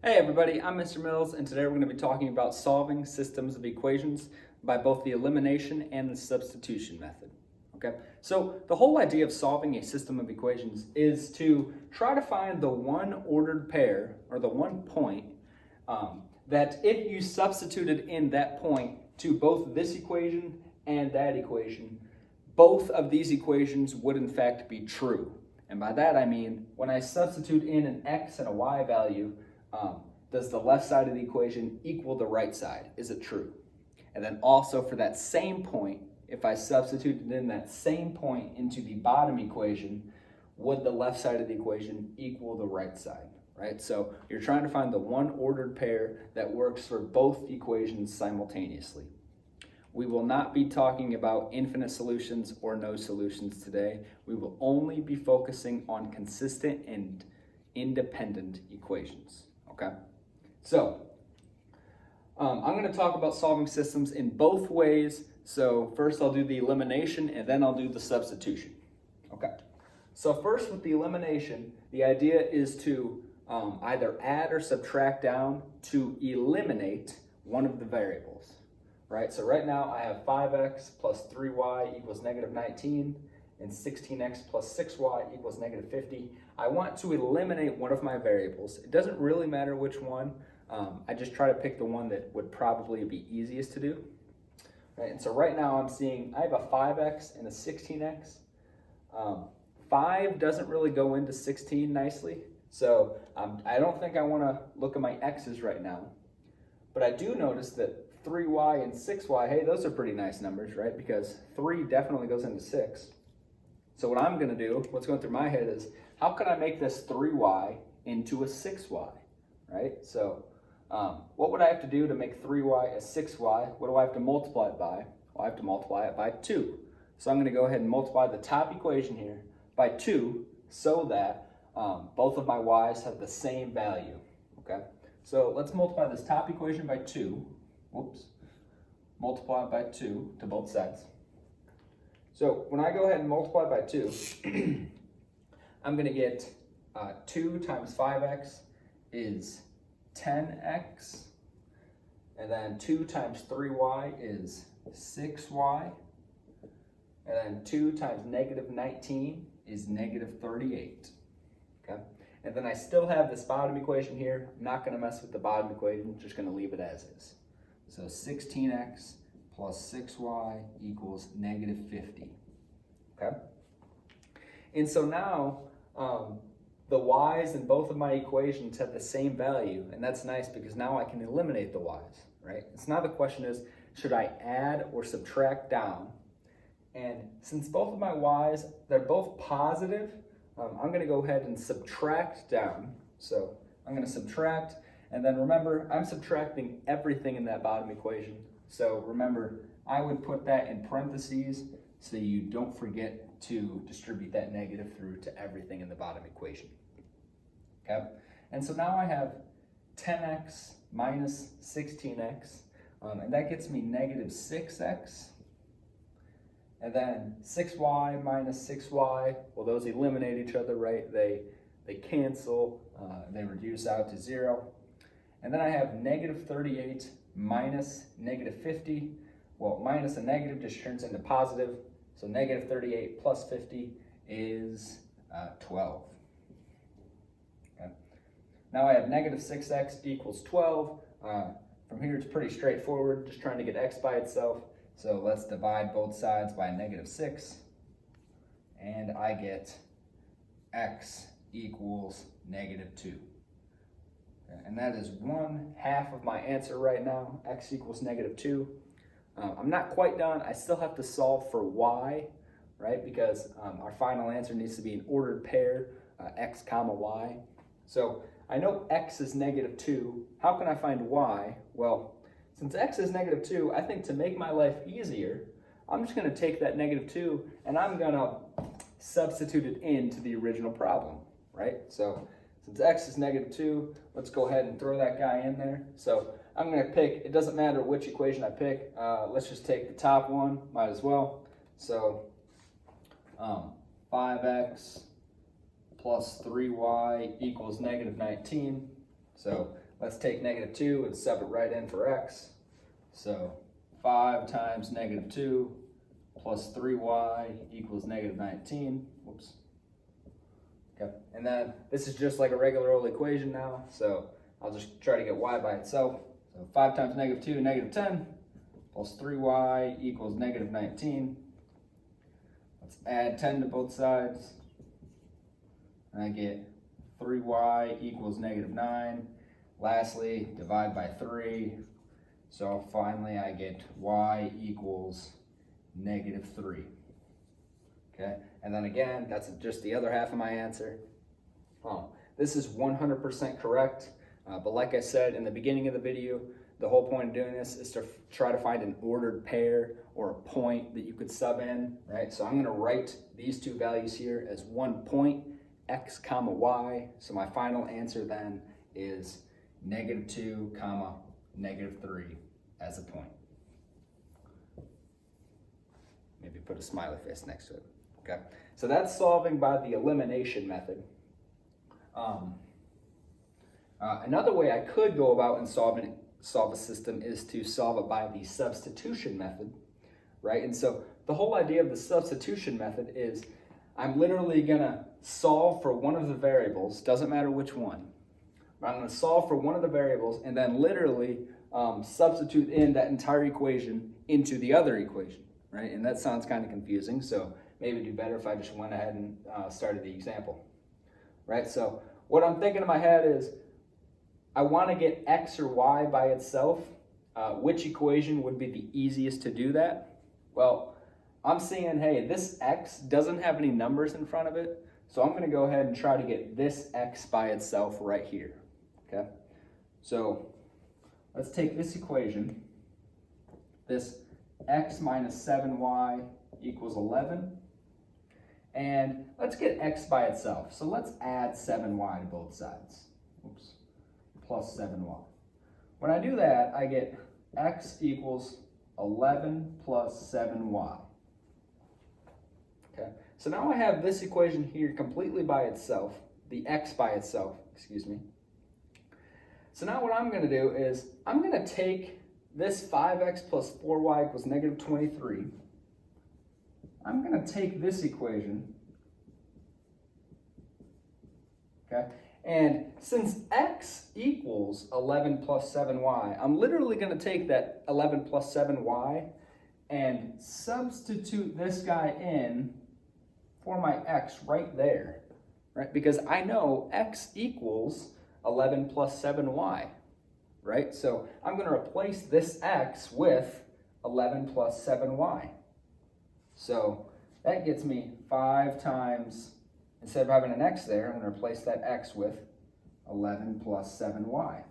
Hey everybody, I'm Mr. Mills, and today we're going to be talking about solving systems of equations by both the elimination and the substitution method. Okay, so the whole idea of solving a system of equations is to try to find the one ordered pair, or the one point, that if you substituted in that point to both this equation and that equation, both of these equations would in fact be true. And by that I mean, when I substitute in an x and a y value, does the left side of the equation equal the right side? Is it true? And then also for that same point, if I substituted in that same point into the bottom equation, would the left side of the equation equal the right side, right? So you're trying to find the one ordered pair that works for both equations simultaneously. We will not be talking about infinite solutions or no solutions today. We will only be focusing on consistent and independent equations, okay? So, I'm going to talk about solving systems in both ways. So first I'll do the elimination and then I'll do the substitution. Okay. So first with the elimination, the idea is to either add or subtract down to eliminate one of the variables, right? So right now I have 5x plus 3y equals negative 19 and 16x plus 6y equals negative 50. I want to eliminate one of my variables. It doesn't really matter which one. I just try to pick the one that would probably be easiest to do. Right, and so right now I'm seeing I have a 5x and a 16x. 5 doesn't really go into 16 nicely, so I don't think I want to look at my x's right now. But I do notice that 3y and 6y, hey, those are pretty nice numbers, right? Because 3 definitely goes into 6. So what I'm going to do, what's going through my head is, how can I make this 3y into a 6y, right? So what would I have to do to make 3y a 6y? What do I have to multiply it by? Well, I have to multiply it by 2. So I'm going to go ahead and multiply the top equation here by 2 so that both of my y's have the same value, okay? So let's multiply this top equation by 2. Whoops. Multiply it by 2 to both sides. So when I go ahead and multiply by 2, I'm going to get 2 times 5x is 10x, and then 2 times 3y is 6y, and then 2 times negative 19 is negative 38, okay? And then I still have this bottom equation here. I'm not going to mess with the bottom equation, just going to leave it as is. So 16x plus 6y equals negative 50, okay? And so now, the y's in both of my equations have the same value, and that's nice because now I can eliminate the y's, right? So now the question is, should I add or subtract down? And since both of my y's, they're both positive, I'm going to go ahead and subtract down. So I'm going to subtract, and then remember, I'm subtracting everything in that bottom equation. So remember, I would put that in parentheses so you don't forget to distribute that negative through to everything in the bottom equation. Okay? And so now I have 10x minus 16x, and that gets me negative 6x. And then 6y minus 6y, well, those eliminate each other, right? They cancel, they reduce out to 0. And then I have negative 38 minus negative 50. Well, minus a negative just turns into positive. So negative 38 plus 50 is 12. Okay. Now I have negative 6x equals 12. From here it's pretty straightforward, just trying to get x by itself. So let's divide both sides by negative 6. And I get x equals negative 2. Okay. And that is 1/2 of my answer right now. X equals negative 2. I'm not quite done. I still have to solve for y, right? Because our final answer needs to be an ordered pair, x comma y. So I know x is negative 2. How can I find y? Well, since x is negative 2, I think to make my life easier, I'm just going to take that negative 2 and I'm going to substitute it into the original problem, right? So since x is negative 2, let's go ahead and throw that guy in there. So I'm going to pick, it doesn't matter which equation I pick, let's just take the top one, might as well. So 5x plus 3y equals negative 19. So let's take -2 and sub it right in for x. So 5 times -2 plus 3y equals -19. Whoops. Okay, and then this is just like a regular old equation now, so I'll just try to get y by itself. So 5 times -2, -10, plus 3y equals -19. Let's add 10 to both sides, and I get 3y equals -9. Lastly, divide by 3, so finally I get y equals -3. Okay, and then again, that's just the other half of my answer. This is 100% correct, but like I said in the beginning of the video, the whole point of doing this is to try to find an ordered pair or a point that you could sub in, right? So I'm going to write these two values here as one point, x comma y. So my final answer then is -2 comma -3 as a point. Maybe put a smiley face next to it. Okay, so that's solving by the elimination method. Another way I could go about and solve a system is to solve it by the substitution method, right? And so the whole idea of the substitution method is I'm literally gonna solve for one of the variables, doesn't matter which one, but I'm gonna solve for one of the variables and then literally substitute in that entire equation into the other equation, right? And that sounds kind of confusing, so maybe it'd be better if I just went ahead and started the example, right? So what I'm thinking in my head is I want to get x or y by itself. Which equation would be the easiest to do that? Well, I'm seeing, hey, this x doesn't have any numbers in front of it, so I'm going to go ahead and try to get this x by itself right here, okay? So let's take this equation, this x minus 7y equals 11, and let's get x by itself. So let's add 7y to both sides. Oops. Plus 7y. When I do that, I get x equals 11 plus 7y. Okay, so now I have this equation here completely by itself, the x by itself, excuse me. So now what I'm going to do is I'm going to take this 5x plus 4y equals -23. I'm going to take this equation, okay? And since x equals 11 plus 7y, I'm literally going to take that 11 plus 7y and substitute this guy in for my x right there, right? Because I know x equals 11 plus 7y, right? So I'm going to replace this x with 11 plus 7y. So that gets me 5 times, instead of having an x there, I'm going to replace that x with 11 plus 7y.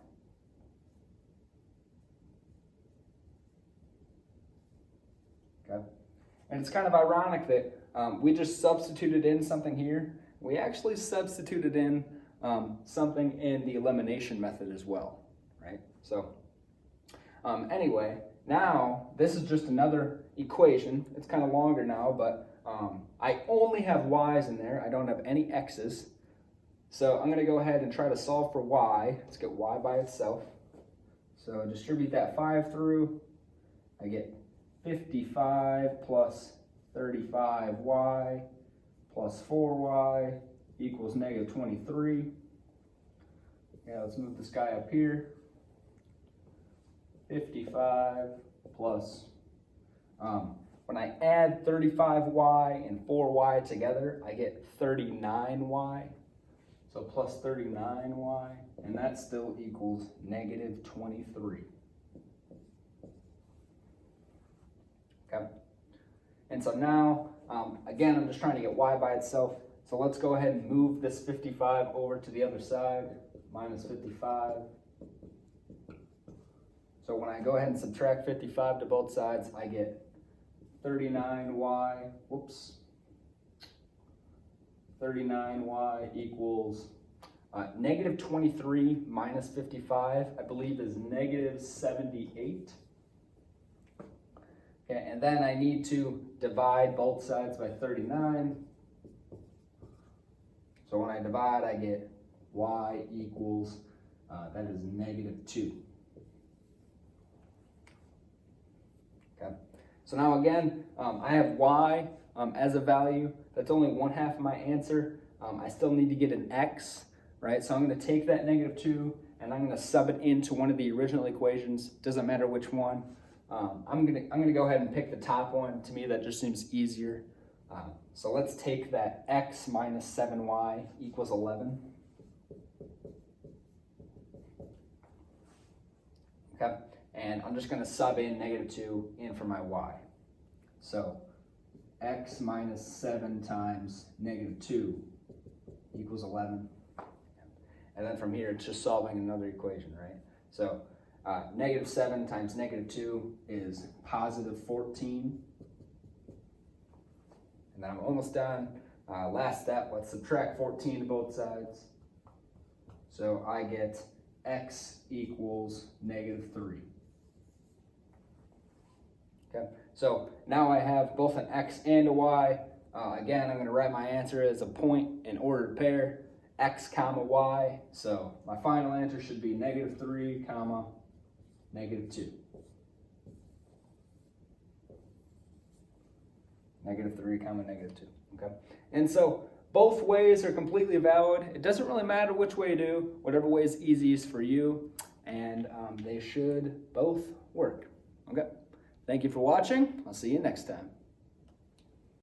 Okay? And it's kind of ironic that we just substituted in something here. We actually substituted in something in the elimination method as well, right? So anyway, now this is just another equation. It's kind of longer now, but I only have y's in there. I don't have any x's. So I'm going to go ahead and try to solve for y. Let's get y by itself. So distribute that 5 through. I get 55 plus 35y plus 4y equals -23. Yeah, let's move this guy up here. 55 plus, when I add 35y and 4y together, I get 39y. So plus 39y, and that still equals -23. Okay. And so now, again, I'm just trying to get y by itself. So let's go ahead and move this 55 over to the other side, minus 55. So when I go ahead and subtract 55 to both sides, I get 39y, 39y equals -23 minus 55, I believe is -78. Okay, and then I need to divide both sides by 39. So when I divide, I get y equals that is -2. Okay. So now again, I have y as a value. That's only 1/2 of my answer. I still need to get an x, right? So I'm going to take that -2 and I'm going to sub it into one of the original equations. Doesn't matter which one. I'm gonna go ahead and pick the top one. To me, that just seems easier. So let's take that x minus 7y equals 11. Okay, and I'm just gonna sub in -2 in for my y. So x minus 7 times -2 equals 11. And then from here, it's just solving another equation, right? So -7 times -2 is +14. And then I'm almost done. Last step, let's subtract 14 to both sides. So I get x equals -3. Okay, so now I have both an x and a y. Again, I'm going to write my answer as a point in ordered pair, x comma y. So my final answer should be -3 comma -2. -3 comma -2. Okay, and so both ways are completely valid. It doesn't really matter which way you do, whatever way is easiest for you, and they should both work. Okay, thank you for watching. I'll see you next time.